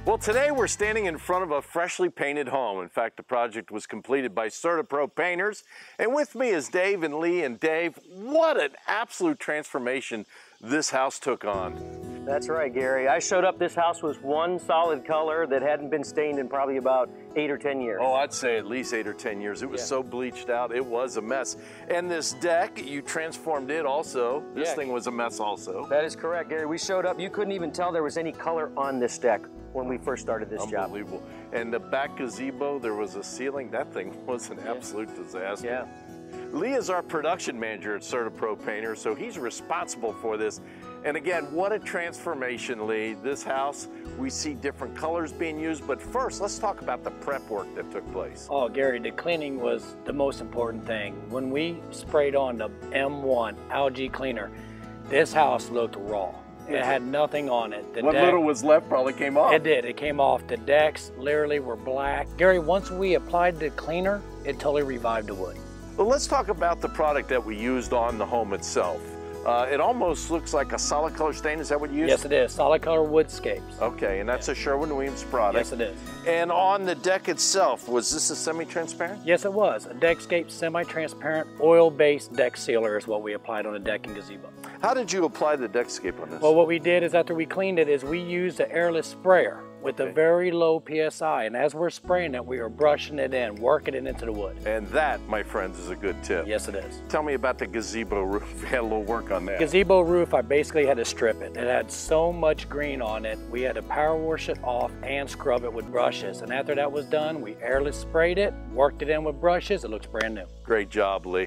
Well, today we're standing in front of a freshly painted home. In fact, the project was completed by CertaPro painters. And with me is Dave and Lee. And Dave, what an absolute transformation this house took on. That's right, Gary. I showed up, this house was one solid color that hadn't been stained in probably about 8 or 10 years. Oh, I'd say at least 8 or 10 years. It was so bleached out, it was a mess. And this deck, you transformed it also. This thing was a mess also. That is correct, Gary. We showed up, you couldn't even tell there was any color on this deck when we first started this job. Unbelievable. And the back gazebo, there was a ceiling. That thing was an absolute disaster. Yeah. Lee is our production manager at CertaPro Painter, so he's responsible for this. And again, what a transformation, Lee. This house, we see different colors being used, but first, let's talk about the prep work that took place. Oh, Gary, the cleaning was the most important thing. When we sprayed on the M1 algae cleaner, this house looked raw. It had nothing on it. What little was left probably came off. It did. It came off. The decks literally were black. Gary, once we applied the cleaner, it totally revived the wood. Well, let's talk about the product that we used on the home itself. It almost looks like a solid color stain. Is that what you used? Yes, it is. Solid color woodscapes. Okay, and that's a Sherwin-Williams product. Yes, it is. And on the deck itself, was this a semi-transparent? Yes, it was. A Deckscape semi-transparent oil-based deck sealer is what we applied on the deck and gazebo. How did you apply the Deckscape on this? Well, what we did is after we cleaned it is we used an airless sprayer with a very low PSI. And as we're spraying it, we are brushing it in, working it into the wood. And that, my friends, is a good tip. Yes, it is. Tell me about the gazebo roof. We had a little work on that. Gazebo roof, I basically had to strip it. It had so much green on it. We had to power wash it off and scrub it with brushes. And after that was done, we airless sprayed it, worked it in with brushes. It looks brand new. Great job, Lee.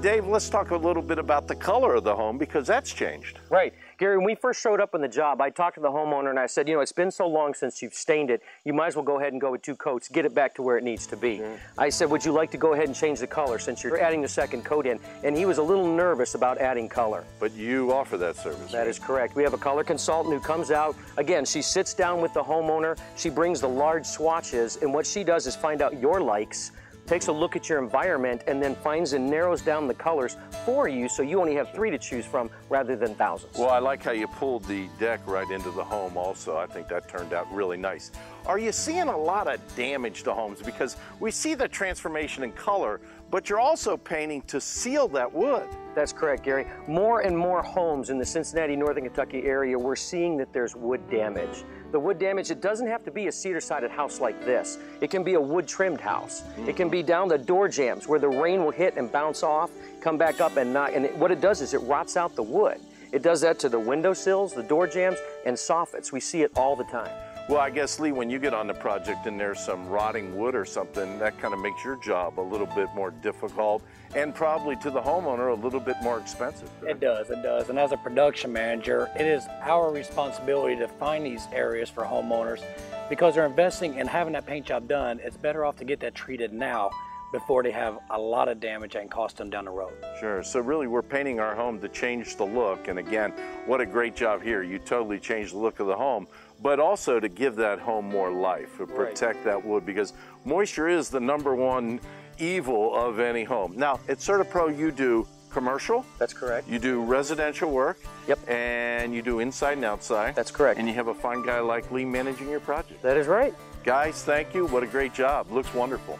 Dave, let's talk a little bit about the color of the home because that's changed. Right. Gary, when we first showed up on the job, I talked to the homeowner and I said, you know, it's been so long since you've stained it, you might as well go ahead and go with 2 coats, get it back to where it needs to be. I said, would you like to go ahead and change the color since you're adding the second coat in? And he was a little nervous about adding color. But you offer that service. That is correct. We have a color consultant who comes out. Again, she sits down with the homeowner, she brings the large swatches, and what she does is find out your likes, takes a look at your environment, and then finds and narrows down the colors for you so you only have 3 to choose from rather than thousands. Well, I like how you pulled the deck right into the home also. I think that turned out really nice. Are you seeing a lot of damage to homes? Because we see the transformation in color, but you're also painting to seal that wood. That's correct, Gary. More and more homes in the Cincinnati, Northern Kentucky area, we're seeing that there's wood damage. The wood damage, it doesn't have to be a cedar-sided house like this. It can be a wood-trimmed house. It can be down the door jambs where the rain will hit and bounce off, come back up and not, and what it does is it rots out the wood. It does that to the windowsills, the door jambs, and soffits. We see it all the time. Well, I guess, Lee, when you get on the project and there's some rotting wood or something, that kind of makes your job a little bit more difficult and probably to the homeowner a little bit more expensive. Right? It does, it does. And as a production manager, it is our responsibility to find these areas for homeowners because they're investing in having that paint job done. It's better off to get that treated now before they have a lot of damage and cost them down the road. Sure, so really we're painting our home to change the look, and again, what a great job here. You totally changed the look of the home, but also to give that home more life, to protect that wood, because moisture is the #1 evil of any home. Now, at CertaPro, you do commercial. That's correct. You do residential work. Yep. And you do inside and outside. That's correct. And you have a fine guy like Lee managing your project. That is right. Guys, thank you. What a great job. Looks wonderful.